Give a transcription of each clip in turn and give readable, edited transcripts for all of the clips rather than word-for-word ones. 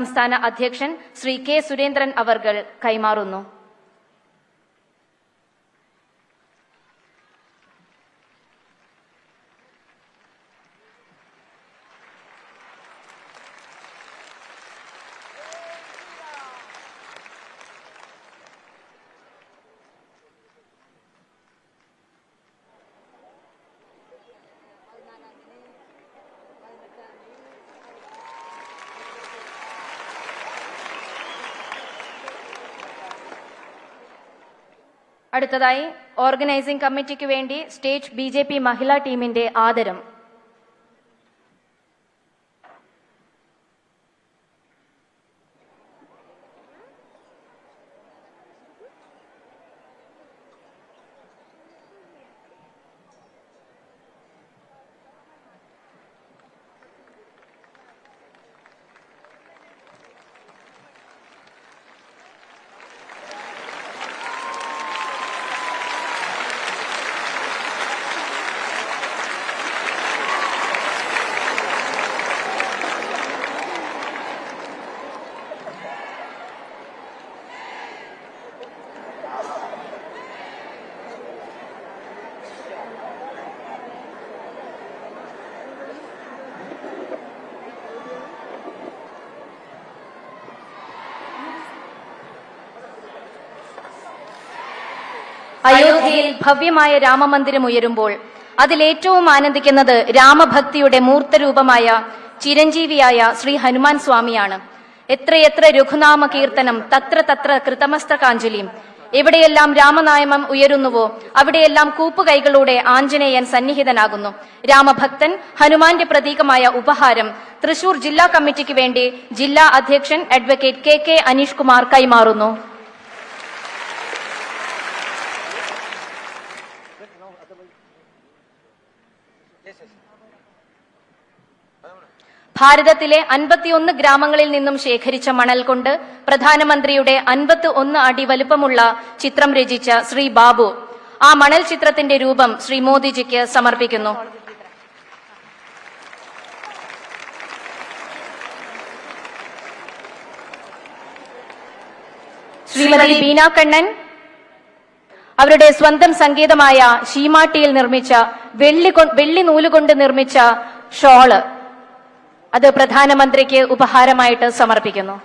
സംസ്ഥാന അധ്യക്ഷൻ ശ്രീ കെ സുരേന്ദ്രൻ അവർകൾ കൈമാറുന്നു. അടുത്തതായി ഓർഗനൈസിംഗ് കമ്മിറ്റിക്ക് വേണ്ടി സ്റ്റേറ്റ് ബിജെപി മഹിളാ ടീമിന്റെ ആദരം. അയോധ്യയിൽ ഭവ്യമായ രാമമന്ദിരം ഉയരുമ്പോൾ അതിലേറ്റവും ആനന്ദിക്കുന്നത് രാമഭക്തിയുടെ മൂർത്തരൂപമായ ചിരഞ്ജീവിയായ ശ്രീ ഹനുമാൻ സ്വാമിയാണ്. എത്രയെത്ര രഘുനാമ കീർത്തനം, തത്ര തത്ര കൃതമസ്തകാഞ്ജലിയും. എവിടെയെല്ലാം രാമനാമം ഉയരുന്നുവോ അവിടെയെല്ലാം കൂപ്പുകൈകളോടെ ആഞ്ജനേയൻ സന്നിഹിതനാകുന്നു. രാമഭക്തൻ ഹനുമാന്റെ പ്രതീകമായ ഉപഹാരം തൃശൂർ ജില്ലാ കമ്മിറ്റിക്ക് വേണ്ടി ജില്ലാ അധ്യക്ഷൻ advocate K K Aneesh Kumar കൈമാറുന്നു. ഭാരതത്തിലെ 51 ഗ്രാമങ്ങളിൽ നിന്നും ശേഖരിച്ച മണൽ കൊണ്ട് പ്രധാനമന്ത്രിയുടെ 51 അടി വലുപ്പമുള്ള ചിത്രം രചിച്ച ശ്രീ ബാബു ആ മണൽ ചിത്രത്തിന്റെ രൂപം ശ്രീ മോദിജിക്ക് സമർപ്പിക്കുന്നു. ശ്രീമതി ബീന കണ്ണൻ അവരുടെ സ്വന്തം സംഗീതമായ ശീമാട്ടിയിൽ നിർമ്മിച്ച വെള്ളി നൂലുകൊണ്ട് നിർമ്മിച്ച ഷോള് അത് പ്രധാനമന്ത്രിക്ക് ഉപഹാരമായിട്ട് സമർപ്പിക്കുന്നു.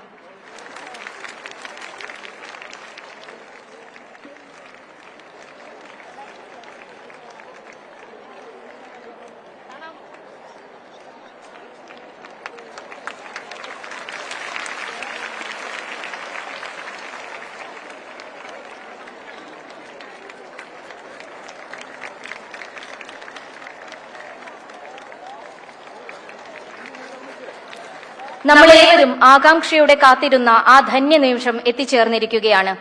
നമ്മളേവരും ആകാംക്ഷയോടെ കാത്തിരുന്ന ആ ധന്യ നിമിഷം എത്തിച്ചേർന്നിരിക്കുകയാണ്.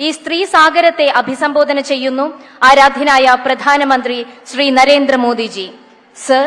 ഈ സ്ത്രീ സാഗരത്തെ അഭിസംബോധന ചെയ്യുന്നു ആരാധ്യനായ പ്രധാനമന്ത്രി ശ്രീ നരേന്ദ്രമോദിജി. സർ.